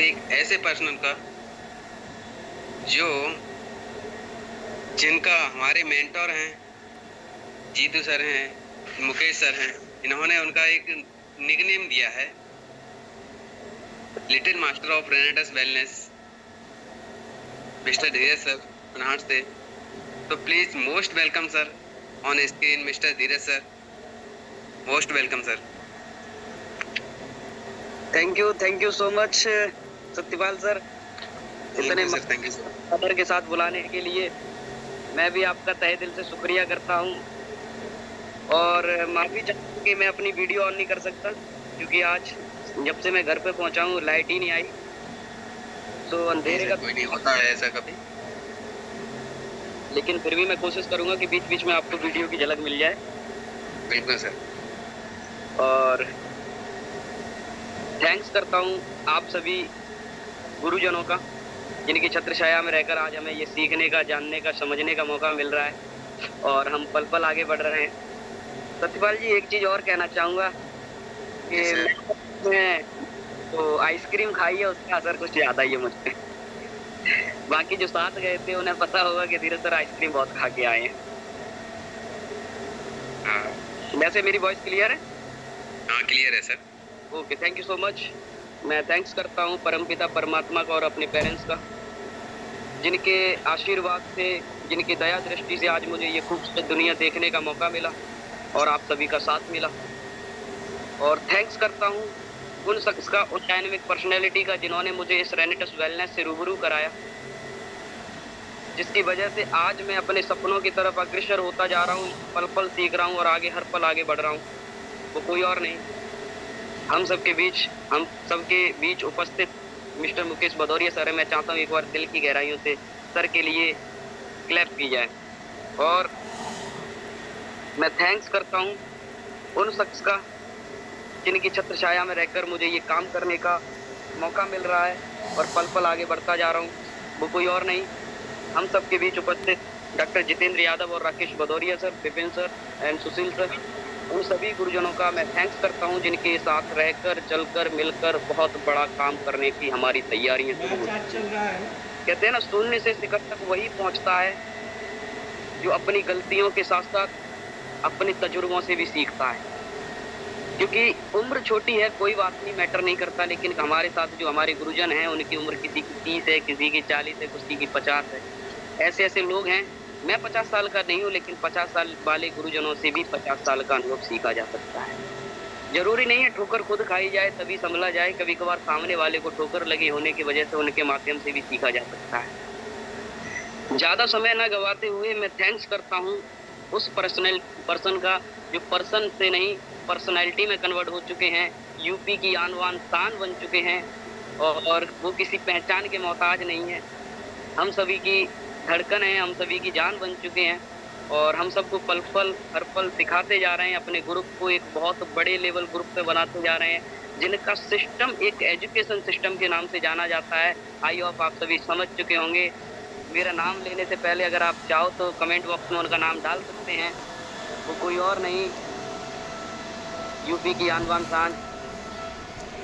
एक ऐसे पर्सन का जो जिनका हमारे मेंटोर हैं, जीतू सर हैं, मुकेश सर हैं। इन्होंने उनका एक निकनेम दिया है, little master of Renatus wellness, mister Dheeraj sir अनहाट से। तो please most welcome sir on screen, mister Dheeraj sir, most welcome sir. Thank you so much Satyapal sir, इतने ऑनर के साथ बुलाने के लिए मैं भी आपका तहे दिल से शुक्रिया करता हूँ। और माफी चाहता हूँ कि मैं अपनी वीडियो ऑन नहीं कर सकता, क्योंकि आज जब से मैं घर पे पहुंचा हूँ लाइट ही नहीं आई, तो अंधेरे का कोई नहीं होता है ऐसा कभी, लेकिन फिर भी मैं कोशिश करूंगा कि बीच बीच में आपको वीडियो की झलक मिल जाए। बिल्कुल सर। और थैंक्स करता हूँ आप सभी गुरुजनों का, जिनकी छत्र छाया में रहकर आज हमें ये सीखने का, जानने का, समझने का मौका मिल रहा है और हम पल पल आगे बढ़ रहे हैं। सत्यपाल जी, एक चीज और कहना चाहूंगा कि मैं तो आइसक्रीम खाई है, उसका असर कुछ ज्यादा ही है मुझ पे। बाकी जो साथ गए थे उन्हें पता होगा कि धीरे सर आइसक्रीम बहुत खा के आए हैं। वैसे मेरी वॉइस क्लियर है? हाँ क्लियर है sir. Okay, thank you so much. मैं थैंक्स करता हूँ परमपिता परमात्मा का और अपने पेरेंट्स का, जिनके आशीर्वाद से, जिनकी दया दृष्टि से आज मुझे ये खूबसूरत दुनिया देखने का मौका मिला और आप सभी का साथ मिला। और थैंक्स करता हूँ उन शख्स का, उन डायनेमिक पर्सनैलिटी का, जिन्होंने मुझे इस रेनेटस वेलनेस से रूबरू कराया, जिसकी वजह से आज मैं अपने सपनों की तरफ अग्रसर होता जा रहा हूँ, पल पल सीख रहा हूँ और आगे हर पल आगे बढ़ रहा हूँ। वो कोई और नहीं, हम सबके बीच उपस्थित मिस्टर मुकेश भदौरिया सर है। मैं चाहता हूँ एक बार दिल की गहराइयों से सर के लिए क्लैप की जाए। और मैं थैंक्स करता हूँ उन शख्स का, जिनकी छत्र छाया में रहकर मुझे ये काम करने का मौका मिल रहा है और पल पल आगे बढ़ता जा रहा हूँ। वो कोई और नहीं, हम सबके बीच उपस्थित डॉक्टर जितेंद्र यादव और Rakesh Bhadauria sir, Vipin sir and Sushil sir. उन सभी गुरुजनों का मैं थैंक्स करता हूं, जिनके साथ रहकर, चलकर, मिलकर बहुत बड़ा काम करने की हमारी तैयारियां शुरू हो चल रहा है। कहते हैं ना, शून्य से शिखर तक वही पहुंचता है जो अपनी गलतियों के साथ साथ अपने तजुर्बों से भी सीखता है। क्योंकि उम्र छोटी है, कोई बात नहीं, मैटर नहीं करता, लेकिन हमारे साथ जो हमारे गुरुजन हैं, उनकी उम्र किसी की 30 है, किसी की 40 है, किसी की 50 है। ऐसे ऐसे लोग हैं। मैं 50 साल का नहीं हूँ, लेकिन 50 साल वाले गुरुजनों से भी 50 साल का अनुभव सीखा जा सकता है। जरूरी नहीं है ठोकर खुद खाई जाए तभी संभला जाए, कभी कभार सामने वाले को ठोकर लगी होने की वजह से उनके माध्यम से भी सीखा जा सकता है। ज्यादा समय न गवाते हुए मैं थैंक्स करता हूँ उस पर्सन का, जो पर्सन से नहीं पर्सनैलिटी में कन्वर्ट हो चुके हैं, यूपी की आन बान शान बन चुके हैं और वो किसी पहचान के मोहताज नहीं है। हम सभी की धड़कन है, हम सभी की जान बन चुके हैं और हम सबको पल पल हर पल सिखाते जा रहे हैं, अपने ग्रुप को एक बहुत बड़े लेवल ग्रुप पे बनाते जा रहे हैं, जिनका सिस्टम एक एजुकेशन सिस्टम के नाम से जाना जाता है। आई होप आप सभी समझ चुके होंगे। मेरा नाम लेने से पहले अगर आप चाहो तो कमेंट बॉक्स में उनका नाम डाल सकते हैं। वो कोई और नहीं, यूपी की आन बान शान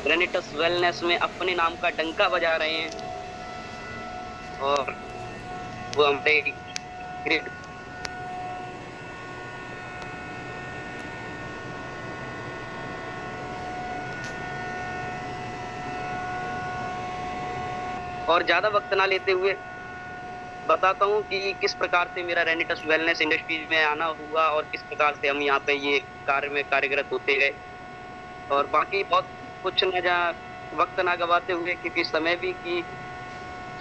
रेनेटस वेलनेस में अपने नाम का डंका बजा रहे हैं और वो हमारे ग्रेट और ज्यादा वक्त ना लेते हुए बताता हूँ कि किस प्रकार से मेरा रेनेटस वेलनेस इंडस्ट्रीज में आना हुआ और किस प्रकार से हम यहाँ पे ये कार्य में कार्यरत होते गए। और बाकी बहुत कुछ वक्त ना गवाते हुए, क्योंकि समय भी की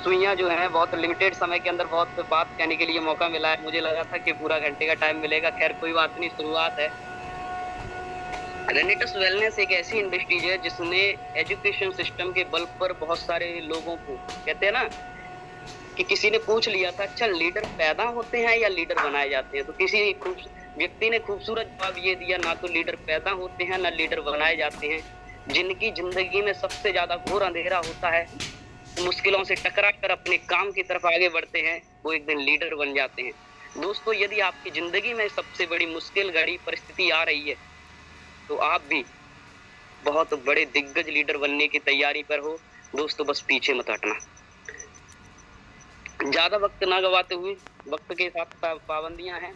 सुइयां जो है, बहुत लिमिटेड समय के अंदर बहुत बात कहने के लिए मौका मिला है। मुझे लगा था कि पूरा घंटे का टाइम मिलेगा, खैर कोई बात नहीं, शुरुआत है। रेनेटस वेलनेस एक ऐसी इंडस्ट्रीज है जिसने एजुकेशन सिस्टम के बल पर बहुत सारे लोगों को, कहते हैं ना कि किसी ने पूछ लिया था, अच्छा लीडर पैदा होते हैं या लीडर बनाए जाते हैं, तो किसी व्यक्ति ने खूबसूरत जवाब ये दिया, ना तो लीडर पैदा होते हैं ना लीडर बनाए जाते हैं। जिनकी जिंदगी में सबसे ज्यादा घोर अंधेरा होता है, मुश्किलों से टकरा कर अपने काम की तरफ आगे बढ़ते हैं, वो एक दिन लीडर बन जाते हैं। दोस्तों, यदि आपकी जिंदगी में सबसे बड़ी मुश्किल घड़ी परिस्थिति आ रही है, तो आप भी बहुत बड़े दिग्गज लीडर बनने की तैयारी पर हो, दोस्तों बस पीछे मत हटना। ज़्यादा वक्त ना गवाते हुए, वक्त के साथ पाबंदियाँ हैं।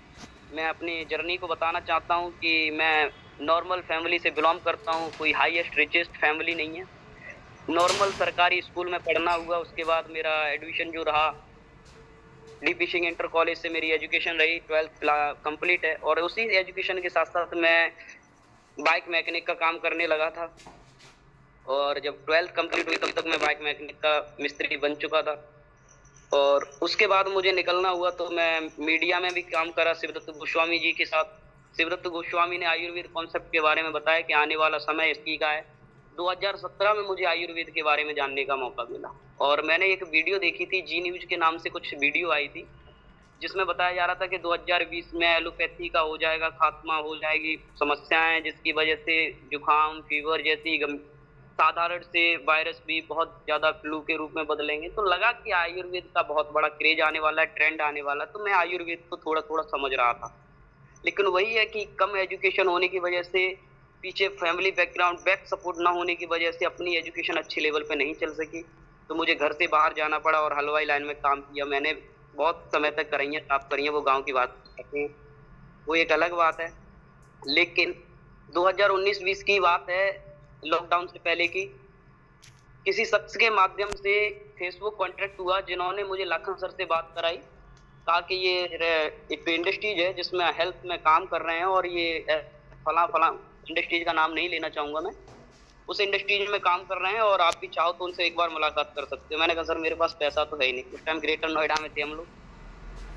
मैं अपनी जर्नी को बताना चाहता हूँ कि मैं नॉर्मल फैमिली से बिलॉन्ग करता हूँ, कोई हाईएस्ट रिचेस्ट फैमिली नहीं है। नॉर्मल सरकारी स्कूल में पढ़ना हुआ, उसके बाद मेरा एडमिशन जो रहा डीपी सिंह इंटर कॉलेज से मेरी एजुकेशन रही, 12th कंप्लीट है और उसी एजुकेशन के साथ-साथ मैं बाइक मैकेनिक का काम करने लगा था और जब 12th कंप्लीट हुई तब तक मैं बाइक मैकेनिक का मिस्त्री बन चुका था और उसके बाद मुझे निकलना हुआ तो मैं मीडिया में भी काम करा शिवदत्त गोस्वामी जी के साथ। शिवदत्त गोस्वामी ने आयुर्वेद कॉन्सेप्ट के बारे में बताया कि आने वाला समय इसी का है। 2017 में मुझे आयुर्वेद के बारे में जानने का मौका मिला और मैंने एक वीडियो देखी थी, जी न्यूज़ के नाम से कुछ वीडियो आई थी, जिसमें बताया जा रहा था कि 2020 में एलोपैथी का हो जाएगा खात्मा, हो जाएगी समस्याएं जिसकी वजह से जुकाम, फीवर जैसी साधारण से वायरस भी बहुत ज़्यादा फ्लू के रूप में बदलेंगे। तो लगा कि आयुर्वेद का बहुत बड़ा क्रेज आने वाला है, ट्रेंड आने वाला है, तो मैं आयुर्वेद को थोड़ा-थोड़ा समझ रहा था। लेकिन वही है कि कम एजुकेशन होने की वजह से, पीछे फैमिली बैकग्राउंड, बैक सपोर्ट ना होने की वजह से अपनी एजुकेशन अच्छे लेवल पे नहीं चल सकी। तो मुझे घर से बाहर जाना पड़ा और हलवाई लाइन में काम किया। मैंने बहुत समय तक करइयाँ साफ़ करी हैं, वो गाँव की बात कहते हैं, वो एक अलग बात है। लेकिन 2019-20 की बात है, लॉकडाउन से पहले की, किसी शख्स के माध्यम से फेसबुक कॉन्टैक्ट हुआ जिन्होंने मुझे लाखन सर से बात कराई। कहा कि ये एक इंडस्ट्रीज है जिसमें हेल्थ में काम कर रहे हैं और ये फलां इंडस्ट्रीज का नाम नहीं लेना चाहूँगा मैं। उस इंडस्ट्रीज में काम कर रहे हैं और आप भी चाहो तो उनसे एक बार मुलाकात कर सकते हो। मैंने कहा सर मेरे पास पैसा तो है ही नहीं। उस टाइम ग्रेटर नोएडा में थे हम लोग।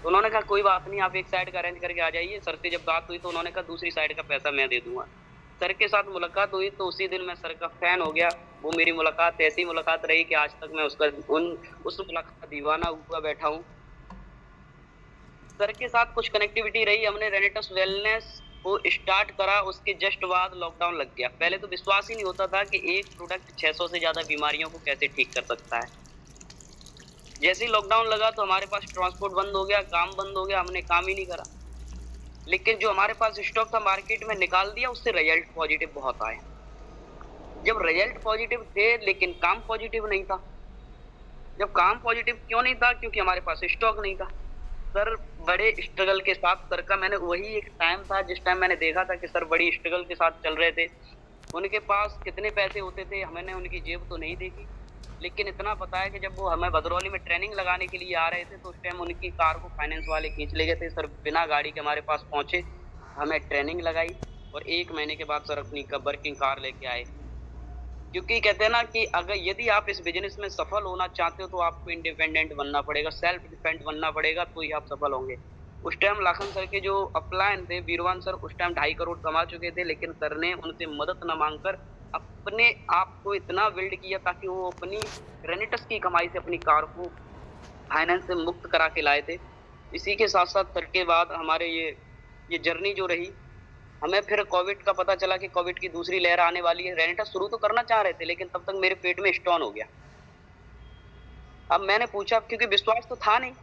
तो उन्होंने कहा कोई बात नहीं, आप एक साइड का अरेंज करके आ जाइए। सर से जब बात हुई तो उन्होंने कहा दूसरी साइड का पैसा मैं दे दूँगा। सर के साथ मुलाकात हुई तो उसी दिन मैं सर का फ़ैन हो गया। वो मेरी मुलाकात ऐसी मुलाकात रही कि आज तक मैं उस मुलाकात का दीवाना हुआ बैठा हूँ। सर के साथ कुछ कनेक्टिविटी रही, हमने रेनेटस वेलनेस को स्टार्ट करा, उसके जस्ट बाद लॉकडाउन लग गया। पहले तो विश्वास ही नहीं होता था कि एक प्रोडक्ट 600 से ज़्यादा बीमारियों को कैसे ठीक कर सकता है। जैसे ही लॉकडाउन लगा तो हमारे पास ट्रांसपोर्ट बंद हो गया, काम बंद हो गया, हमने काम ही नहीं करा। लेकिन जो हमारे पास स्टॉक था मार्केट में निकाल दिया, उससे रिजल्ट पॉजिटिव बहुत आए। जब रिजल्ट पॉजिटिव थे लेकिन काम पॉजिटिव नहीं था। जब काम पॉजिटिव क्यों नहीं था? क्योंकि हमारे पास स्टॉक नहीं था। सर बड़े स्ट्रगल के साथ, सर का मैंने वही एक टाइम था जिस टाइम मैंने देखा था कि सर बड़ी स्ट्रगल के साथ चल रहे थे। उनके पास कितने पैसे होते थे, मैंने उनकी जेब तो नहीं देखी। लेकिन इतना पता है कि जब वो हमें भदरौली में ट्रेनिंग लगाने के लिए आ रहे थे तो उस टाइम उनकी कार को फाइनेंस वाले खींच ले गए थे। सर बिना गाड़ी के हमारे पास पहुँचे, हमें ट्रेनिंग लगाई और 1 महीने के बाद सर अपनी वर्किंग कार लेके आए। क्योंकि कहते हैं ना कि अगर यदि आप इस बिज़नेस में सफल होना चाहते हो तो आपको इंडिपेंडेंट बनना पड़ेगा, सेल्फ डिपेंड बनना पड़ेगा, तो ही आप सफल होंगे। उस टाइम लाखन सर के जो अपलायन थे, वीरवान सर उस टाइम 2.5 करोड़ कमा चुके थे, लेकिन सर ने उनसे मदद ना माँगकर अपने आप को इतना बिल्ड किया ताकि वो अपनी रेनेटस की कमाई से अपनी कार को फाइनेंस से मुक्त करा के लाए थे। इसी के साथ-साथ सर के बाद हमारे ये जर्नी जो रही, हमें फिर कोविड का पता चला कि कोविड की दूसरी लहर आने वाली है। रेनेटा शुरू तो करना चाह रहे थे, लेकिन तब तक मेरे पेट में स्टोन हो गया। अब मैंने पूछा, क्योंकि विश्वास तो था नहीं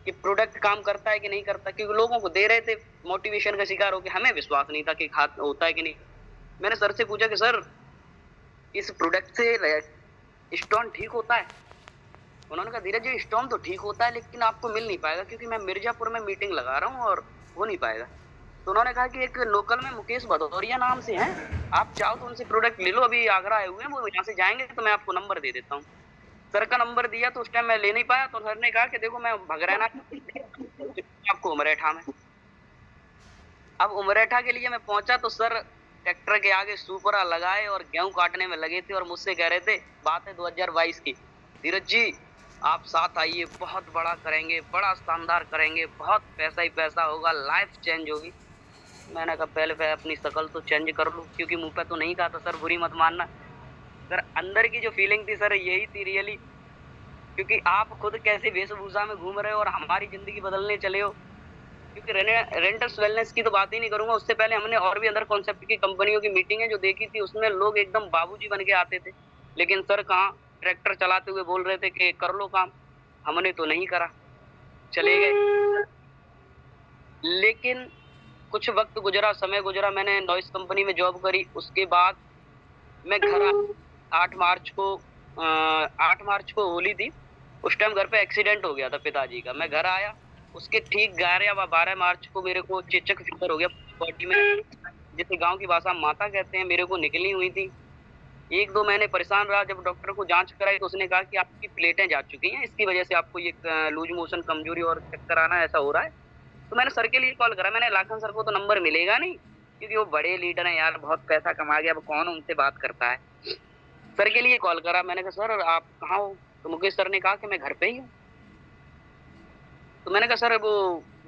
कि प्रोडक्ट काम करता है कि नहीं करता, क्योंकि लोगों को दे रहे थे, मोटिवेशन का शिकार होके हमें विश्वास नहीं था कि होता है कि नहीं। मैंने सर से पूछा कि सर इस प्रोडक्ट से स्टोन ठीक होता है? उन्होंने कहा धीरज जी स्टोन तो ठीक होता है लेकिन आपको मिल नहीं पाएगा, क्योंकि मैं मिर्जापुर में मीटिंग लगा रहा हूँ और हो नहीं पाएगा। तो उन्होंने कहा कि एक लोकल में मुकेश भदौरिया नाम से हैं, आप चाहो तो उनसे प्रोडक्ट ले लो, अभी आगरा आए हुए हैं, वो यहाँ से जाएँगे तो मैं आपको नंबर दे देता हूँ। सर का नंबर दिया तो उस टाइम मैं ले नहीं पाया, तो सर ने कहा कि देखो मैं भगरैना आपको उमरैठा में। अब उमरैठा के लिए मैं पहुँचा तो सर ट्रैक्टर के आगे सुपरा लगाए और गेहूँ काटने में लगे थे और मुझसे कह रहे थे, बात है 2022 की, धीरज जी आप साथ आइए, बहुत बड़ा करेंगे, बड़ा शानदार करेंगे, बहुत पैसा ही पैसा होगा, लाइफ चेंज होगी। मैंने कहा पहले मैं अपनी शक्ल तो चेंज कर लूँ, क्योंकि मुँह पे तो नहीं कहा था सर, बुरी मत मानना। सर अंदर की जो फीलिंग थी सर यही थी रियली, क्योंकि आप खुद कैसे वेशभूषा में घूम रहे हो और हमारी ज़िंदगी बदलने चले हो। क्योंकि रेंटल्स वेलनेस की तो बात ही नहीं करूँगा, उससे पहले हमने और भी अदर कॉन्सेप्ट की कंपनियों की मीटिंगें जो देखी थी, उसमें लोग एकदम बाबूजी बन के आते थे। लेकिन सर कहाँ, ट्रैक्टर चलाते हुए बोल रहे थे कि कर लो काम, हमने तो नहीं करा, चले गए। लेकिन कुछ वक़्त गुज़रा, समय गुज़रा, मैंने नॉइस कंपनी में जॉब करी, उसके बाद मैं घर 8 मार्च को 8 मार्च को होली थी। उस टाइम घर पे एक्सीडेंट हो गया था पिताजी का। मैं घर आया, उसके ठीक 11 या 12 मार्च को मेरे को चेचक फीवर हो गया बॉडी में, जिसे गाँव की भाषा में माता कहते हैं, मेरे को निकली हुई थी। 1-2 महीने परेशान रहा, जब डॉक्टर को जाँच कराई तो उसने कहा कि आपकी प्लेटें जा चुकी हैं, इसकी वजह से आपको ये लूज़ मोशन, कमज़ोरी और चक्कर आना ऐसा हो रहा है। तो मैंने सर के लिए कॉल करा, मैंने लाखन सर को तो नंबर मिलेगा नहीं, क्योंकि वो बड़े लीडर हैं यार, बहुत पैसा कमा गया, अब कौन उनसे बात करता है। सर के लिए कॉल करा, मैंने कहा सर आप कहाँ हो? तो मुकेश सर ने कहा कि मैं घर पे ही हूँ। तो मैंने कहा सर वो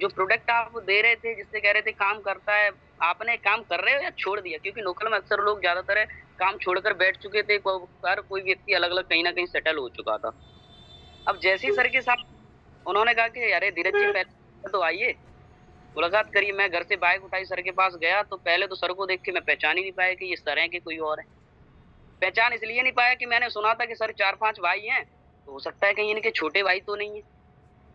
जो प्रोडक्ट आप दे रहे थे, जिससे कह रहे थे काम करता है, आपने काम कर रहे हो या छोड़ दिया? क्योंकि लोकल में अक्सर लोग ज्यादातर है काम छोड़कर बैठ चुके थे, हर कोई व्यक्ति अलग अलग कहीं ना कहीं सेटल हो चुका था। अब जैसे ही सर के साथ उन्होंने कहा कि अरे धीरज जी पहले तो आइए, मुलाकात करिए। मैं घर से बाइक उठाई, सर के पास गया, तो पहले तो सर को देख के मैं पहचान ही नहीं पाया कि ये सर हैं कि कोई और है। पहचान इसलिए नहीं पाया कि मैंने सुना था कि सर 4-5 भाई हैं, तो हो सकता है कहीं इनके छोटे भाई तो नहीं है,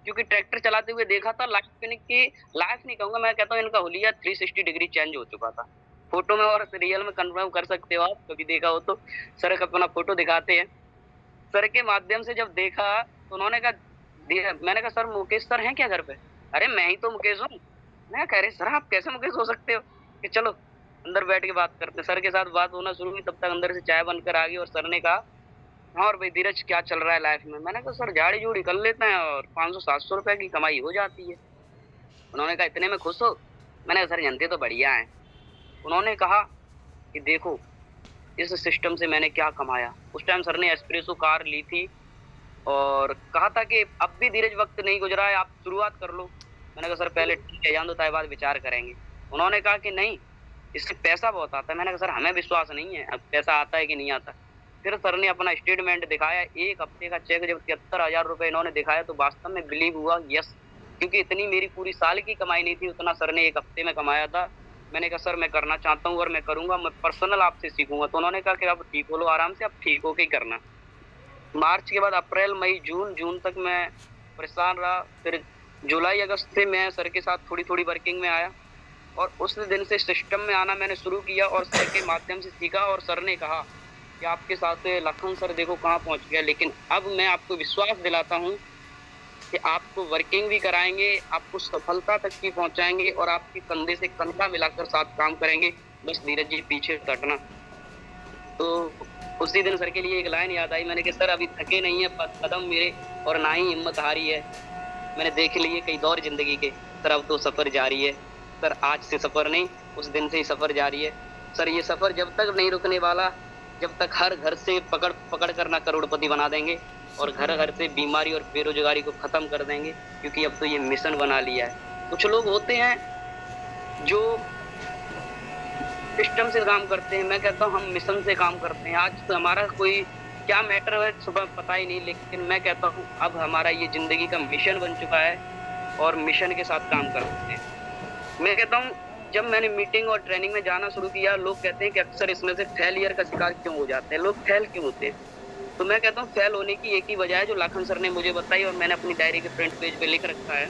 क्योंकि ट्रैक्टर चलाते हुए देखा था। लाइफ नहीं कहूंगा, मैं कहता हूँ इनका हुलिया 360 डिग्री चेंज हो चुका था। फोटो में और रियल में कंफर्म कर सकते हो आप, कभी देखा हो तो। सर का अपना फोटो दिखाते हैं। सर के माध्यम से जब देखा तो उन्होंने कहा, मैंने कहा सर मुकेश सर हैं क्या घर पे? अरे मैं ही तो मुकेश हूँ। मैं कह रहे सर आप कैसे मुकेश हो सकते हो? कि चलो अंदर बैठ के बात करते हैं। सर के साथ बात होना शुरू हुई, तब तक अंदर से चाय बनकर आ गई और सर ने कहा हाँ और भाई धीरज क्या चल रहा है लाइफ में? मैंने कहा सर झाड़ी झूड़ी कर लेते हैं और 500-700 रुपए की कमाई हो जाती है। उन्होंने कहा इतने में खुश हो? मैंने कहा सर जानते तो बढ़िया है। उन्होंने कहा कि देखो इस सिस्टम से मैंने क्या कमाया। उस टाइम सर ने एस्प्रेसो कार ली थी और कहा था कि अब भी धीरज वक्त नहीं गुजरा है, आप शुरुआत कर लो। मैंने कहा सर पहले ठीक है, जान दो ताए बाद विचार करेंगे। उन्होंने कहा कि नहीं, इससे पैसा बहुत आता है। मैंने कहा सर हमें विश्वास नहीं है अब पैसा आता है कि नहीं आता। फिर सर ने अपना स्टेटमेंट दिखाया, 1 हफ्ते का चेक जब 73,000 रुपए इन्होंने दिखाया तो वास्तव में बिलीव हुआ, यस, क्योंकि इतनी मेरी पूरी साल की कमाई नहीं थी, उतना सर ने 1 हफ्ते में कमाया था। मैंने कहा सर मैं करना चाहता हूँ और मैं करूंगा, मैं पर्सनल आपसे सीखूंगा। तो उन्होंने कहा कि अब ठीक हो लो आराम से, अब ठीक होके ही करना। मार्च के बाद अप्रैल मई जून, जून तक मैं परेशान रहा। फिर जुलाई अगस्त से मैं सर के साथ थोड़ी थोड़ी वर्किंग में आया और उस दिन से सिस्टम में आना मैंने शुरू किया और सर के माध्यम से सीखा। और सर ने कहा कि आपके साथ लखन सर देखो कहाँ पहुंच गया। लेकिन अब मैं आपको विश्वास दिलाता हूँ कि आपको वर्किंग भी कराएंगे, आपको सफलता तक भी पहुंचाएंगे और आपके कंधे से कंधा मिलाकर साथ काम करेंगे। बस धीरज जी पीछे हटना। तो उसी दिन सर के लिए एक लाइन याद आई। मैंने कहा सर अभी थके नहीं है कदम मेरे और ना ही हिम्मत हारी है। मैंने देख लिए कई दौर जिंदगी के, सर अब तो सफर जारी है। सर आज से सफर नहीं, उस दिन से ही सफर जारी है। सर ये सफर जब तक नहीं रुकने वाला, जब तक हर घर से पकड़ पकड़ कर ना करोड़पति बना देंगे और घर घर से बीमारी और बेरोजगारी को खत्म कर देंगे, क्योंकि अब तो ये मिशन बना लिया है। कुछ लोग होते हैं जो सिस्टम से काम करते हैं, मैं कहता हूँ हम मिशन से काम करते हैं। आज तो हमारा कोई क्या मैटर है सुबह पता ही नहीं, लेकिन मैं कहता हूँ अब हमारा ये जिंदगी का मिशन बन चुका है और मिशन के साथ काम करते हैं। मैं कहता हूँ जब मैंने मीटिंग और ट्रेनिंग में जाना शुरू किया, लोग कहते हैं कि अक्सर इसमें से फेलियर का शिकार क्यों हो जाते हैं, लोग फेल क्यों होते हैं। तो मैं कहता हूँ फेल होने की एक ही वजह है जो लाखन सर ने मुझे बताई और मैंने अपनी डायरी के फ्रंट पेज पे लिख रखा है।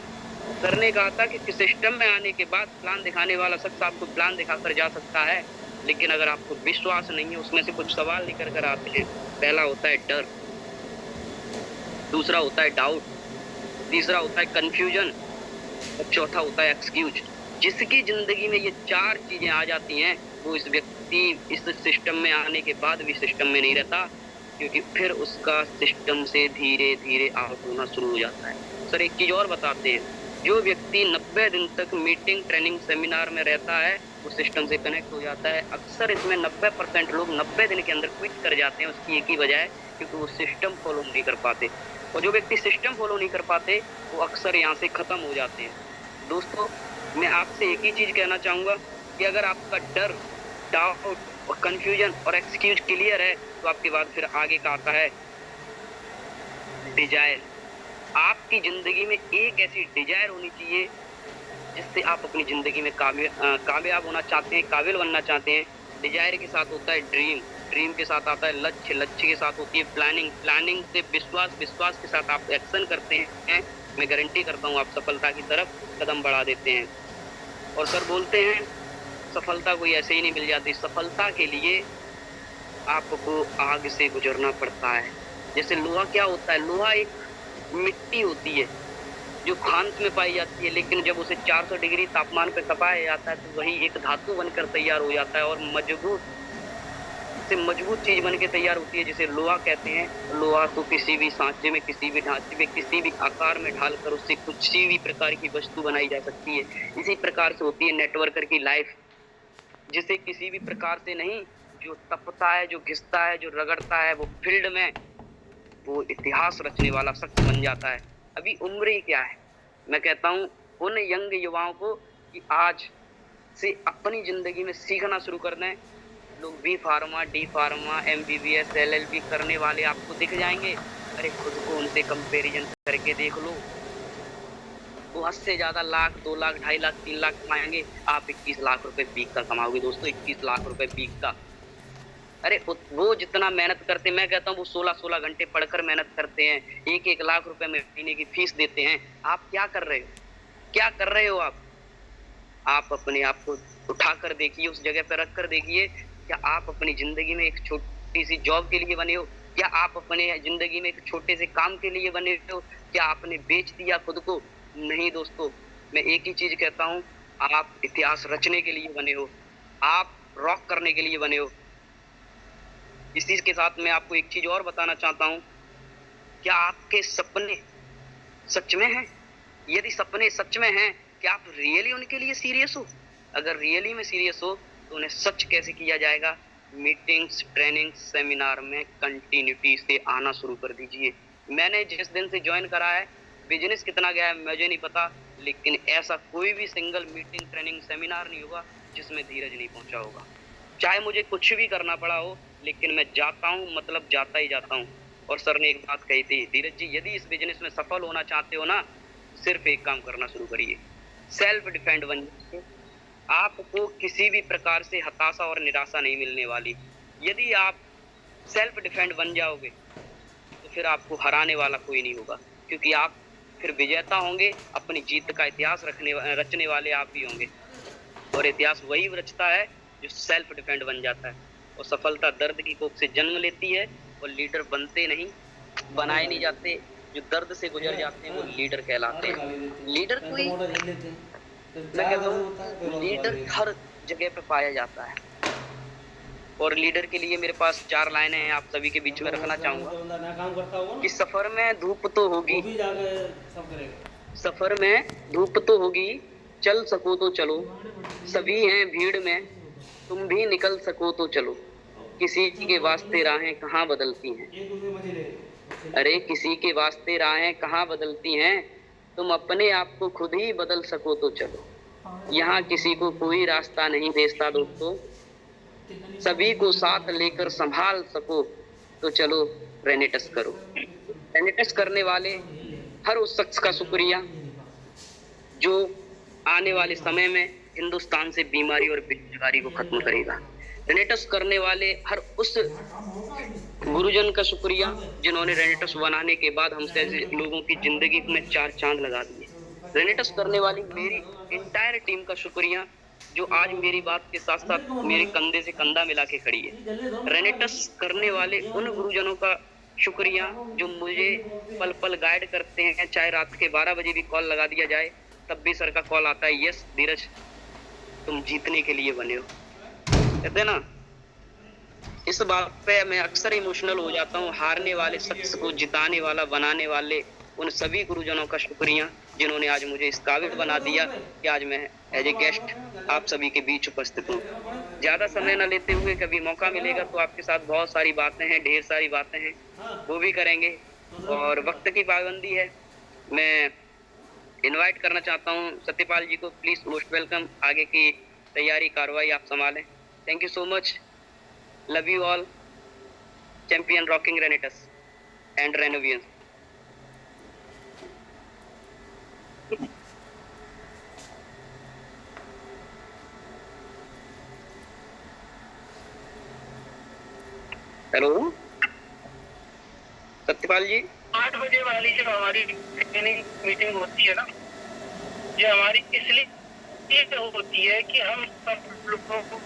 सर ने कहा था कि सिस्टम में आने के बाद प्लान दिखाने वाला शख्स आपको प्लान दिखाकर जा सकता है, लेकिन अगर आपको विश्वास नहीं है, उसमें से कुछ सवाल निकल कर आते हैं। पहला होता है डर, दूसरा होता है डाउट, तीसरा होता है कंफ्यूजन और चौथा होता है एक्सक्यूज। जिसकी जिंदगी में ये 4 चीजें आ जाती हैं, वो इस व्यक्ति इस सिस्टम में आने के बाद भी सिस्टम में नहीं रहता, क्योंकि फिर उसका सिस्टम से धीरे धीरे आउट होना शुरू हो जाता है। सर एक चीज और बताते हैं, जो व्यक्ति 90 दिन तक मीटिंग ट्रेनिंग सेमिनार में रहता है वो सिस्टम से कनेक्ट हो जाता है। अक्सर इसमें 90% लोग 90 दिन के अंदर क्विट कर जाते हैं। उसकी एक ही वजह है, क्योंकि वो सिस्टम फॉलो नहीं कर पाते। और जो व्यक्ति सिस्टम फॉलो नहीं कर पाते वो अक्सर यहाँ से खत्म हो जाते हैं। दोस्तों मैं आपसे एक ही चीज कहना चाहूंगा कि अगर आपका डर, डाउट और कंफ्यूजन और एक्सक्यूज क्लियर है तो आपके बाद फिर आगे का आता है डिजायर। आपकी जिंदगी में एक ऐसी डिजायर होनी चाहिए जिससे आप अपनी जिंदगी में कामयाब होना चाहते हैं, काबिल बनना चाहते हैं। डिजायर के साथ होता है ड्रीम, ड्रीम के साथ आता है लक्ष्य, लक्ष्य के साथ होती है प्लानिंग, प्लानिंग से विश्वास, विश्वास के साथ आप एक्शन करते हैं। मैं गारंटी करता हूँ आप सफलता की तरफ कदम बढ़ा देते हैं। और सर बोलते हैं सफलता कोई ऐसे ही नहीं मिल जाती, सफलता के लिए आपको आग से गुजरना पड़ता है। जैसे लोहा क्या होता है, लोहा एक मिट्टी होती है जो खान्स में पाई जाती है, लेकिन जब उसे 400 डिग्री तापमान पे तपाया जाता है तो वही एक धातु बनकर तैयार हो जाता है और मजबूत से मजबूत चीज बन के तैयार होती है, जिसे लोहा कहते हैं। लोहा को किसी भी सांचे में, किसी भी ढांचे में, किसी भी आकार में ढालकर उससे किसी भी प्रकार की वस्तु बनाई जा सकती है। इसी प्रकार से होती है नेटवर्कर की लाइफ, जिसे किसी भी प्रकार से नहीं, जो तपता है, जो घिसता है, जो रगड़ता है, वो फील्ड में वो इतिहास रचने वाला शख्स बन जाता है। अभी उम्र ही क्या है, मैं कहता हूँ उन यंग युवाओं को कि आज से अपनी जिंदगी में सीखना शुरू कर दें। लोग B pharma, D pharma, MBBS, LLB करने वाले आपको दिख जाएंगे। अरे खुद को उनसे कंपैरिजन करके देख लो, वो 80 से ज्यादा लाख, 2 लाख, 2.5 लाख, 3 लाख कमाएंगे, आप 21 लाख रुपए वीक का कमाओगे दोस्तों, 21 लाख रुपए वीक का। अरे वो जितना मेहनत करते हैं, मैं कहता हूँ वो 16-16 घंटे पढ़कर मेहनत करते हैं, 1-1 लाख रुपए महीने की फीस देते हैं। आप क्या कर रहे हो, क्या कर रहे हो आप अपने आप को उठाकर देखिए, उस जगह पर रख कर देखिए। क्या आप अपनी जिंदगी में एक छोटी सी जॉब के लिए बने हो? क्या आप अपने जिंदगी में एक छोटे से काम के लिए बने हो? क्या आपने बेच दिया खुद को? नहीं दोस्तों, मैं एक ही चीज कहता हूँ, आप इतिहास रचने के लिए बने हो, आप रॉक करने के लिए बने हो। इसी के साथ मैं आपको एक चीज और बताना चाहता हूँ, क्या आपके सपने सच में हैं? यदि सपने सच में हैं, क्या आप रियली उनके लिए सीरियस हो? अगर रियली में सीरियस हो तो उन्हें सच कैसे किया जाएगा? मीटिंग्स, ट्रेनिंग, सेमिनार में कंटिन्यूटी से आना शुरू कर दीजिए। मैंने जिस दिन से ज्वाइन करा है, बिजनेस कितना गया है मुझे नहीं पता, लेकिन ऐसा कोई भी सिंगल मीटिंग, ट्रेनिंग, सेमिनार नहीं होगा जिसमें धीरज नहीं पहुंचा होगा। चाहे मुझे कुछ भी करना पड़ा हो, लेकिन मैं जाता हूँ, मतलब जाता ही जाता हूँ। और सर ने एक बात कही थी, धीरज जी यदि इस बिजनेस में सफल होना चाहते हो ना, सिर्फ एक काम करना शुरू करिए, सेल्फ डिफेंड बन जाइए। आपको किसी भी प्रकार से हताशा और निराशा नहीं मिलने वाली। यदि आप सेल्फ डिफेंड बन जाओगे तो फिर आपको हराने वाला कोई नहीं होगा, क्योंकि आप फिर विजेता होंगे। अपनी जीत का इतिहास रचने वाले आप ही होंगे, और इतिहास वही रचता है जो सेल्फ डिफेंड बन जाता है। और सफलता दर्द की कोख से जन्म लेती है, और लीडर बनते नहीं, बनाए नहीं जाते। जो दर्द से गुजर जाते हैं वो लीडर कहलाते हैं। लीडर कोई, मैं कहता हूँ लीडर हर जगह पे पाया जाता है। और लीडर के लिए मेरे पास 4 लाइनें हैं, आप सभी के बीच में रखना चाहूंगा कि सफर में धूप तो होगी, सफर में धूप तो होगी, चल सको तो चलो, सभी हैं भीड़ में, तुम भी निकल सको तो चलो, किसी के वास्ते राहें कहाँ बदलती हैं, अरे किसी के वास्ते राहें कहाँ बदलती हैं, तुम अपने आप को खुद ही बदल सको तो चलो, यहाँ किसी को कोई रास्ता नहीं भेजता दोस्तों, सभी को साथ लेकर संभाल सको तो चलो रेनेटस करो। रेनेटस करने वाले हर उस शख्स का शुक्रिया जो आने वाले समय में हिंदुस्तान से बीमारी और बेरोजगारी को खत्म करेगा। रेनेटस करने वाले हर उस गुरुजन का शुक्रिया जिन्होंने रेनेटस बनाने के बाद हम जैसे लोगों की जिंदगी में 4 चांद लगा दिए। रेनेटस करने वाली मेरी इंटायर टीम का शुक्रिया जो आज मेरी बात के साथ साथ मेरे कंधे से कंधा मिला के खड़ी है। रेनेटस करने वाले उन गुरुजनों का शुक्रिया जो मुझे पल पल गाइड करते हैं, चाहे रात के 12 बजे भी कॉल लगा दिया जाए तब भी सर का कॉल आता है, यस धीरज तुम जीतने के लिए बने हो। कहते ना, इस बात पे मैं अक्सर इमोशनल हो जाता हूँ। हारने वाले शख्स को जिताने वाला बनाने वाले उन सभी गुरुजनों का शुक्रिया जिन्होंने आज मुझे इस काबिल बना दिया कि आज मैं एज ए गेस्ट आप सभी के बीच उपस्थित हूँ। ज्यादा समय न लेते हुए, कभी मौका मिलेगा तो आपके साथ बहुत सारी बातें हैं, ढेर सारी बातें हैं, वो भी करेंगे। और वक्त की पाबंदी है, मैं इनवाइट करना चाहता हूँ सत्यपाल जी को, प्लीज मोस्ट वेलकम। आगे की तैयारी कार्रवाई आप संभालें। Thank you so much, love you all, champion rocking Renatus and Renovians. Hello Satyapal ji, 8 बजे वाली जो हमारी ट्रेनिंग मीटिंग होती है ना, ये हमारी इसलिए होती है कि हम सब लोगों को